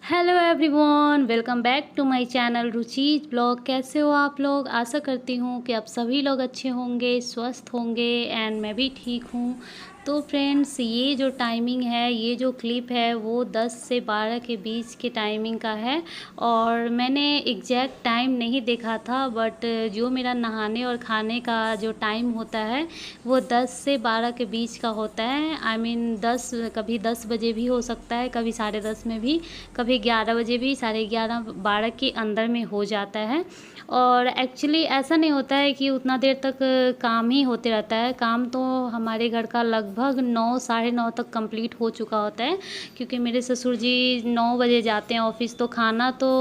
Hello everyone, welcome back to my channel Ruchi's blog. कैसे हो आप लोग? आशा करती हूँ कि आप सभी लोग अच्छे होंगे, स्वस्थ होंगे एंड मैं भी ठीक हूँ। तो फ्रेंड्स, ये जो टाइमिंग है, ये जो क्लिप है वो 10 से 12 के बीच के टाइमिंग का है। और मैंने एग्जैक्ट टाइम नहीं देखा था, बट जो मेरा नहाने और खाने का जो टाइम होता है वो 10 से 12 के बीच का होता है। आई मीन 10, कभी 10 बजे भी हो सकता है, कभी 10:30 में भी, कभी 11 बजे भी, 11:30 12 के अंदर में हो जाता है। और एक्चुअली ऐसा नहीं होता है कि उतना देर तक काम ही होते रहता है। काम तो हमारे घर का लगभग 9 साढ़े 9 तक कंप्लीट हो चुका होता है, क्योंकि मेरे ससुर जी 9 बजे जाते हैं ऑफिस। तो खाना तो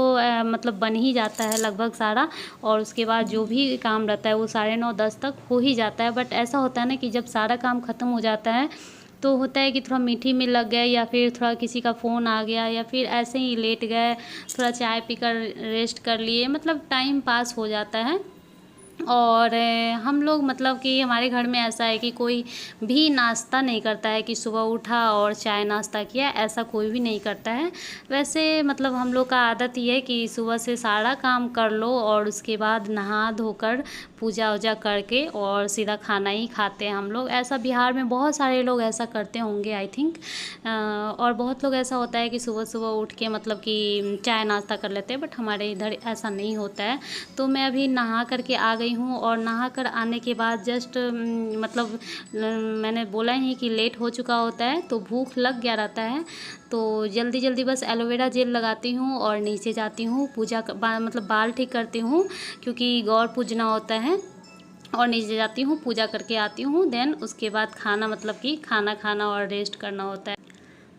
मतलब बन ही जाता है लगभग सारा, और उसके बाद जो भी काम रहता है वो 9:30 10 तक हो ही जाता है। बट ऐसा होता है ना कि जब सारा काम ख़त्म हो जाता है तो होता है कि थोड़ा मीठी में लग गए, या फिर थोड़ा किसी का फ़ोन आ गया, या फिर ऐसे ही लेट गए, थोड़ा चाय पीकर रेस्ट कर लिए, मतलब टाइम पास हो जाता है। और हम लोग मतलब कि हमारे घर में ऐसा है कि कोई भी नाश्ता नहीं करता है कि सुबह उठा और चाय नाश्ता किया, ऐसा कोई भी नहीं करता है। वैसे मतलब हम लोग का आदत ये है कि सुबह से सारा काम कर लो और उसके बाद नहा धोकर पूजा वूजा करके और सीधा खाना ही खाते हैं हम लोग। ऐसा बिहार में बहुत सारे लोग ऐसा करते होंगे आई थिंक। और बहुत लोग ऐसा होता है कि सुबह सुबह उठ के मतलब कि चाय नाश्ता कर लेते हैं, बट हमारे इधर ऐसा नहीं होता है। तो मैं अभी नहा करके आ गई हूँ, और नहा कर आने के बाद जस्ट मतलब मैंने बोला ही कि लेट हो चुका होता है तो भूख लग गया रहता है। तो जल्दी जल्दी बस एलोवेरा जेल लगाती हूँ और नीचे जाती हूँ, मतलब बाल ठीक करती हूँ, क्योंकि गौर पूजना होता है। और नीचे जाती हूँ, पूजा करके आती हूँ, देन उसके बाद खाना मतलब कि खाना खाना और रेस्ट करना होता है।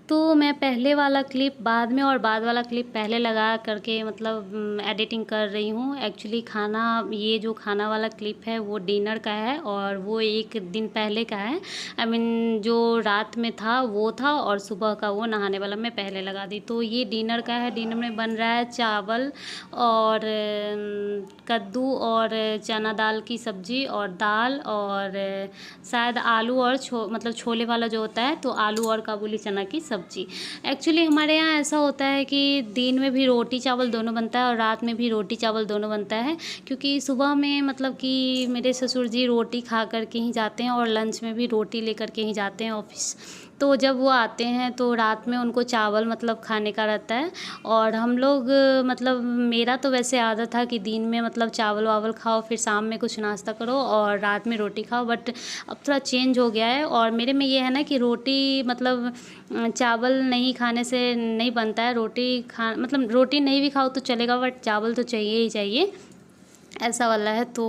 तो मैं पहले वाला क्लिप बाद में और बाद वाला क्लिप पहले लगा करके मतलब एडिटिंग कर रही हूँ। एक्चुअली खाना, ये जो खाना वाला क्लिप है वो डिनर का है, और वो एक दिन पहले का है। आई मीन जो रात में था वो था, और सुबह का वो नहाने वाला मैं पहले लगा दी। तो ये डिनर का है। डिनर में बन रहा है चावल और कद्दू और चना दाल की सब्ज़ी और दाल, और शायद आलू और मतलब छोले वाला जो होता है, तो आलू और काबुली चना की सब्ज़ी। एक्चुअली हमारे यहाँ ऐसा होता है कि दिन में भी रोटी चावल दोनों बनता है और रात में भी रोटी चावल दोनों बनता है, क्योंकि सुबह में मतलब कि मेरे ससुर जी रोटी खा कर के ही जाते हैं और लंच में भी रोटी लेकर के ही जाते हैं ऑफिस। तो जब वो आते हैं तो रात में उनको चावल मतलब खाने का रहता है। और हम लोग मतलब मेरा तो वैसे आदत था कि दिन में मतलब चावल वावल खाओ, फिर शाम में कुछ नाश्ता करो और रात में रोटी खाओ। बट अब थोड़ा चेंज हो गया है, और मेरे में ये है ना कि रोटी मतलब चावल नहीं खाने से नहीं बनता है। रोटी खा मतलब रोटी नहीं भी खाओ तो चलेगा, बट चावल तो चाहिए ही चाहिए, ऐसा वाला है। तो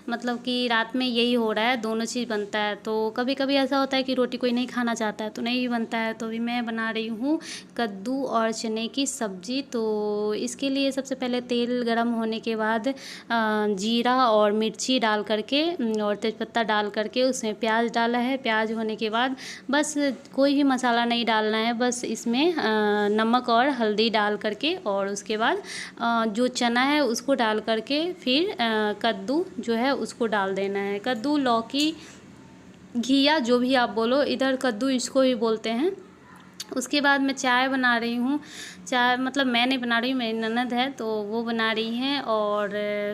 मतलब कि रात में यही हो रहा है, दोनों चीज़ बनता है। तो कभी कभी ऐसा होता है कि रोटी कोई नहीं खाना चाहता है तो नहीं भी बनता है। तो अभी मैं बना रही हूँ कद्दू और चने की सब्ज़ी। तो इसके लिए सबसे पहले तेल गरम होने के बाद जीरा और मिर्ची डाल करके और तेज़पत्ता डाल करके उसमें प्याज डाला है। प्याज होने के बाद बस कोई भी मसाला नहीं डालना है, बस इसमें नमक और हल्दी डाल करके, और उसके बाद जो चना है उसको डाल करके फिर कद्दू जो है उसको डाल देना है। कद्दू, लौकी, घिया जो भी आप बोलो, इधर कद्दू इसको ही बोलते हैं। उसके बाद मैं चाय बना रही हूँ। चाय मतलब मैं नहीं बना रही हूँ, मेरी ननद है तो वो बना रही हैं। और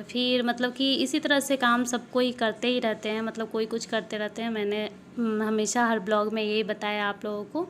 फिर मतलब कि इसी तरह से काम सबको ही करते ही रहते हैं, मतलब कोई कुछ करते रहते हैं। मैंने हमेशा हर ब्लॉग में यही बताया आप लोगों को।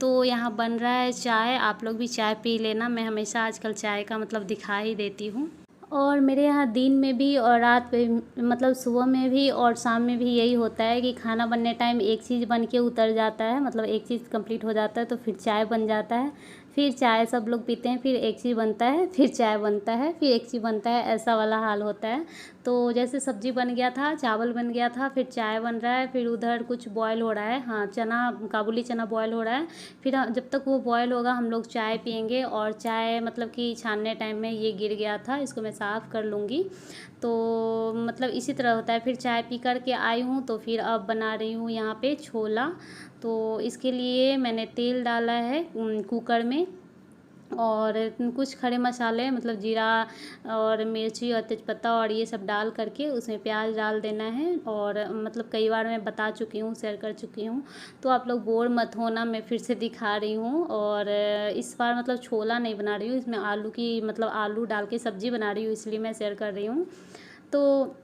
तो यहाँ बन रहा है चाय, आप लोग भी चाय पी लेना। मैं हमेशा आजकल चाय का मतलब दिखा ही देती हूँ। और मेरे यहाँ दिन में भी और रात में मतलब सुबह में भी और शाम में भी यही होता है कि खाना बनने टाइम एक चीज़ बन के उतर जाता है, मतलब एक चीज़ कंप्लीट हो जाता है तो फिर चाय बन जाता है, फिर चाय सब लोग पीते हैं, फिर एक चीज़ बनता है, फिर चाय बनता है, फिर एक चीज़ बनता है, ऐसा वाला हाल होता है। तो जैसे सब्ज़ी बन गया था, चावल बन गया था, फिर चाय बन रहा है, फिर उधर कुछ बॉयल हो रहा है, हाँ चना, काबुली चना बॉयल हो रहा है। फिर जब तक वो बॉयल होगा हम लोग चाय पियेंगे। और चाय मतलब कि छानने टाइम में ये गिर गया था, इसको मैं साफ़ कर लूँगी। तो मतलब इसी तरह होता है। फिर चाय पी कर के आई हूँ तो फिर अब बना रही हूँ यहाँ पे छोला। तो इसके लिए मैंने तेल डाला है कुकर में, और कुछ खड़े मसाले मतलब जीरा और मिर्ची और तेज़पत्ता और ये सब डाल करके उसमें प्याज डाल देना है। और मतलब कई बार मैं बता चुकी हूँ, शेयर कर चुकी हूँ, तो आप लोग बोर मत होना, मैं फिर से दिखा रही हूँ। और इस बार मतलब छोला नहीं बना रही हूँ, इसमें आलू की मतलब आलू डाल के सब्ज़ी बना रही हूँ, इसलिए मैं शेयर कर रही हूँ। तो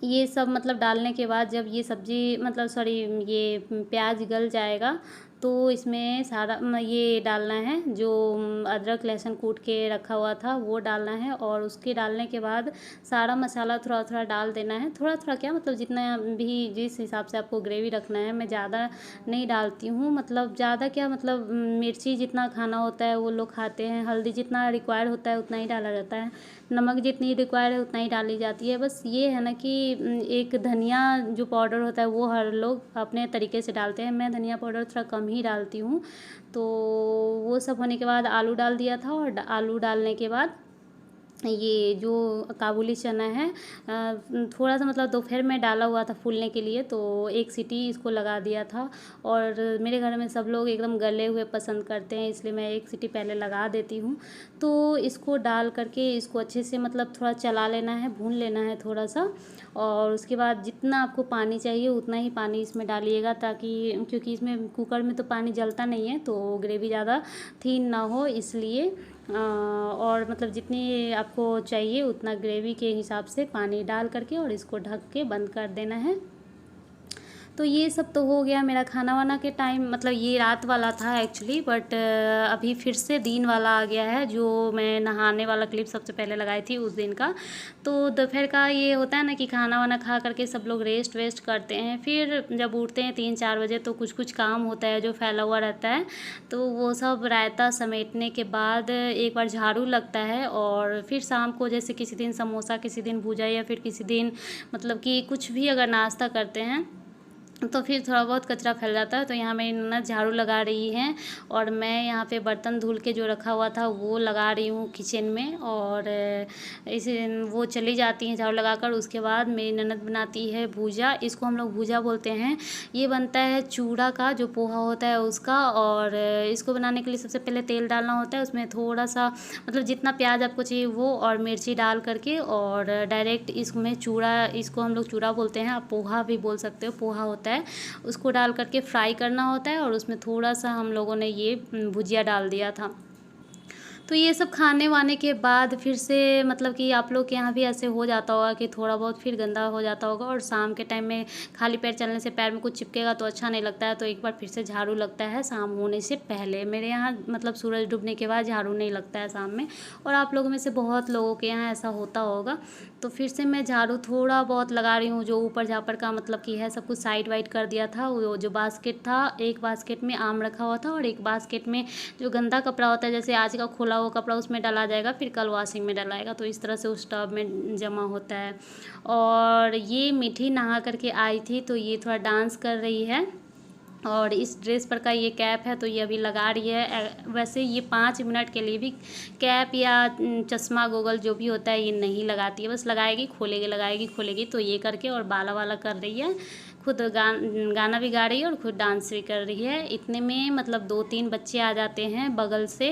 ये सब मतलब डालने के बाद जब ये सब्ज़ी मतलब सॉरी ये प्याज गल जाएगा, तो इसमें सारा ये डालना है जो अदरक लहसुन कूट के रखा हुआ था वो डालना है। और उसके डालने के बाद सारा मसाला थोड़ा थोड़ा डाल देना है, थोड़ा थोड़ा क्या मतलब जितना भी जिस हिसाब से आपको ग्रेवी रखना है। मैं ज़्यादा नहीं डालती हूँ, मतलब ज़्यादा क्या मतलब मिर्ची जितना खाना होता है वो लोग खाते हैं, हल्दी जितना रिक्वायर होता है उतना ही डाला जाता है, नमक जितनी रिक्वायर है उतना ही डाली जाती है। बस ये है ना कि एक धनिया जो पाउडर होता है वो हर लोग अपने तरीके से डालते हैं, मैं धनिया पाउडर थोड़ा कम ही डालती हूँ। तो वो सब होने के बाद आलू डाल दिया था। और आलू डालने के बाद ये जो काबुली चना है थोड़ा सा मतलब दोपहर में डाला हुआ था फूलने के लिए, तो एक सीटी इसको लगा दिया था। और मेरे घर में सब लोग एकदम गले हुए पसंद करते हैं, इसलिए मैं एक सीटी पहले लगा देती हूँ। तो इसको डाल करके इसको अच्छे से मतलब थोड़ा चला लेना है, भून लेना है थोड़ा सा। और उसके बाद जितना आपको पानी चाहिए उतना ही पानी इसमें डालिएगा, ताकि क्योंकि इसमें कुकर में तो पानी जलता नहीं है, तो ग्रेवी ज़्यादा थीन ना हो इसलिए। और मतलब जितनी आपको चाहिए उतना ग्रेवी के हिसाब से पानी डाल करके और इसको ढक के बंद कर देना है। तो ये सब तो हो गया मेरा खाना वाना के टाइम, मतलब ये रात वाला था एक्चुअली, बट अभी फिर से दिन वाला आ गया है, जो मैं नहाने वाला क्लिप सबसे पहले लगाई थी उस दिन का। तो दोपहर का ये होता है ना कि खाना वाना खा करके सब लोग रेस्ट वेस्ट करते हैं, फिर जब उठते हैं 3-4 बजे तो कुछ कुछ काम होता है जो फैला हुआ रहता है। तो वो सब रायता समेटने के बाद एक बार झाड़ू लगता है। और फिर शाम को जैसे किसी दिन समोसा, किसी दिन भुजा, या फिर किसी दिन मतलब कि कुछ भी अगर नाश्ता करते हैं तो फिर थोड़ा बहुत कचरा फैल जाता है। तो यहाँ मेरी ननद झाड़ू लगा रही हैं और मैं यहाँ पे बर्तन धुल के जो रखा हुआ था वो लगा रही हूँ किचन में। और इसे वो चली जाती हैं झाड़ू लगाकर। उसके बाद मेरी ननद बनाती है भूजा, इसको हम लोग भूजा बोलते हैं। ये बनता है चूड़ा का, जो पोहा होता है उसका। और इसको बनाने के लिए सबसे पहले तेल डालना होता है, उसमें थोड़ा सा मतलब जितना प्याज आपको चाहिए वो और मिर्ची डाल करके, और डायरेक्ट इसमें चूड़ा, इसको हम लोग चूड़ा बोलते हैं, आप पोहा भी बोल सकते हो, पोहा होता है, उसको डाल करके फ्राई करना होता है। और उसमें थोड़ा सा हम लोगों ने ये भुजिया डाल दिया था। तो ये सब खाने वाने के बाद फिर से मतलब कि आप लोग के यहाँ भी ऐसे हो जाता होगा कि थोड़ा बहुत फिर गंदा हो जाता होगा। और शाम के टाइम में खाली पैर चलने से पैर में कुछ चिपकेगा तो अच्छा नहीं लगता है, तो एक बार फिर से झाड़ू लगता है शाम होने से पहले। मेरे यहाँ मतलब सूरज डूबने के बाद झाड़ू नहीं लगता है शाम में, और आप लोगों में से बहुत लोगों के यहाँ ऐसा होता होगा। तो फिर से मैं झाड़ू थोड़ा बहुत लगा रही हूँ, जो ऊपर झापर का मतलब कि है सब कुछ साइड वाइड कर दिया था। वो जो बास्केट था, एक बास्केट में आम रखा हुआ था और एक बास्केट में जो गंदा कपड़ा होता है, जैसे आज का खोला हुआ कपड़ा उसमें डाला जाएगा, फिर कल वॉशिंग में डलाएगा, तो इस तरह से उस टब में जमा होता है। और ये मीठी नहा करके आई थी, तो ये थोड़ा डांस कर रही है। और इस ड्रेस पर का ये कैप है तो ये अभी लगा रही है। वैसे ये 5 मिनट के लिए भी कैप या चश्मा गोगल जो भी होता है ये नहीं लगाती है, बस लगाएगी खोलेगी, लगाएगी खोलेगी। तो ये करके और बाला वाला कर रही है, खुद गाना भी गा रही है और खुद डांस भी कर रही है। इतने में मतलब 2-3 बच्चे आ जाते हैं बगल से,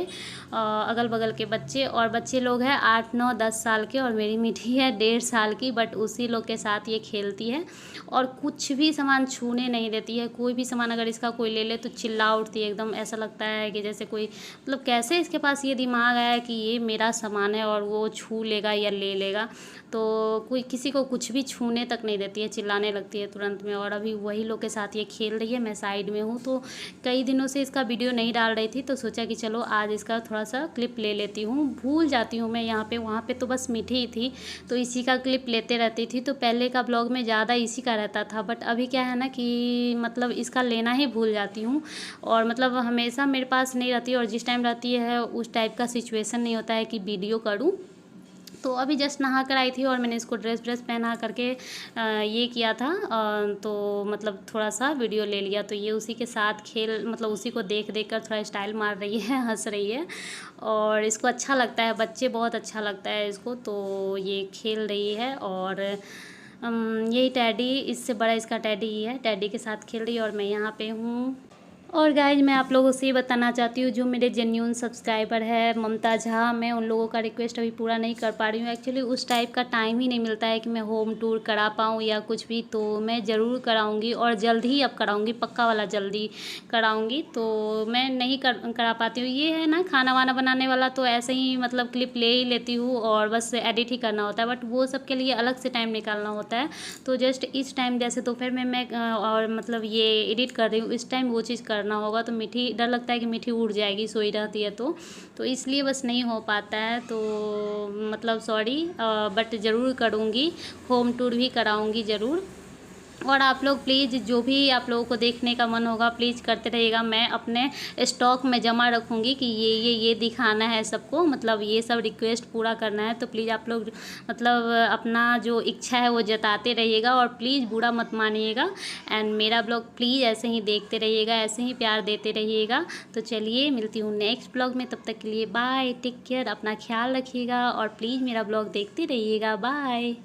अगल बगल के बच्चे। और बच्चे लोग हैं 8, 9, 10 साल के, और मेरी मीठी है 1.5 साल की, बट उसी लोग के साथ ये खेलती है और कुछ भी सामान छूने नहीं देती है। कोई भी सामान अगर इसका कोई ले ले तो चिल्ला उठती है एकदम, ऐसा लगता है कि जैसे कोई मतलब कैसे इसके पास ये दिमाग आया कि ये मेरा सामान है और वो छू लेगा या ले लेगा। तो कोई किसी को कुछ भी छूने तक नहीं देती है, चिल्लाने लगती है तुरंत में। और अभी वही लोग के साथ ये खेल रही है, मैं साइड में हूँ। तो कई दिनों से इसका वीडियो नहीं डाल रही थी, तो सोचा कि चलो आज इसका थोड़ा सा क्लिप ले लेती हूँ। भूल जाती हूँ मैं यहाँ पे, वहाँ पे तो बस मीठी ही थी तो इसी का क्लिप लेते रहती थी। तो पहले का ब्लॉग में ज़्यादा इसी का रहता था, बट अभी क्या है ना कि मतलब इसका लेना ही भूल जाती हूँ। और मतलब हमेशा मेरे पास नहीं रहती, और जिस टाइम रहती है उस टाइप का सिचुएशन नहीं होता है कि वीडियो करूँ। तो अभी जस्ट नहा कर आई थी और मैंने इसको ड्रेस पहना करके ये किया था, तो मतलब थोड़ा सा वीडियो ले लिया। तो ये उसी के साथ खेल मतलब उसी को देख देख कर थोड़ा स्टाइल मार रही है, हंस रही है, और इसको अच्छा लगता है, बच्चे बहुत अच्छा लगता है इसको, तो ये खेल रही है। और यही टैडी, इससे बड़ा इसका टैडी ही है, टैडी के साथ खेल रही है और मैं यहाँ पे हूँ। और गाइज मैं आप लोगों से ये बताना चाहती हूँ, जो मेरे जेन्युइन सब्सक्राइबर है ममता झा, मैं उन लोगों का रिक्वेस्ट अभी पूरा नहीं कर पा रही हूँ। एक्चुअली उस टाइप का टाइम ही नहीं मिलता है कि मैं होम टूर करा पाऊँ या कुछ भी, तो मैं ज़रूर कराऊँगी और जल्द ही अब कराऊँगी, पक्का वाला जल्दी कराऊँगी। तो मैं नहीं करा पाती हूँ। ये है ना, खाना वाना बनाने वाला तो ऐसे ही मतलब क्लिप ले ही लेती हूँ और बस एडिट ही करना होता है, बट वो सब के लिए अलग से टाइम निकालना होता है। तो जस्ट इस टाइम जैसे दोपहर में मैं और मतलब ये एडिट कर रही हूँ, इस टाइम वो चीज़ करना होगा तो मीठी डर लगता है कि मीठी उड़ जाएगी सोई रहती है तो इसलिए बस नहीं हो पाता है। तो मतलब सॉरी, बट ज़रूर करूँगी, होम टूर भी कराऊँगी ज़रूर। और आप लोग प्लीज़, जो भी आप लोगों को देखने का मन होगा प्लीज़ करते रहिएगा। मैं अपने स्टॉक में जमा रखूँगी कि ये दिखाना है सबको, मतलब ये सब रिक्वेस्ट पूरा करना है। तो प्लीज़ आप लोग मतलब अपना जो इच्छा है वो जताते रहिएगा और प्लीज़ बुरा मत मानिएगा। एंड मेरा ब्लॉग प्लीज़ ऐसे ही देखते रहिएगा, ऐसे ही प्यार देते रहिएगा। तो चलिए मिलती हूँ नेक्स्ट ब्लॉग में, तब तक के लिए बाय, टेक केयर, अपना ख्याल रखिएगा और प्लीज़ मेरा ब्लॉग देखते रहिएगा। बाय।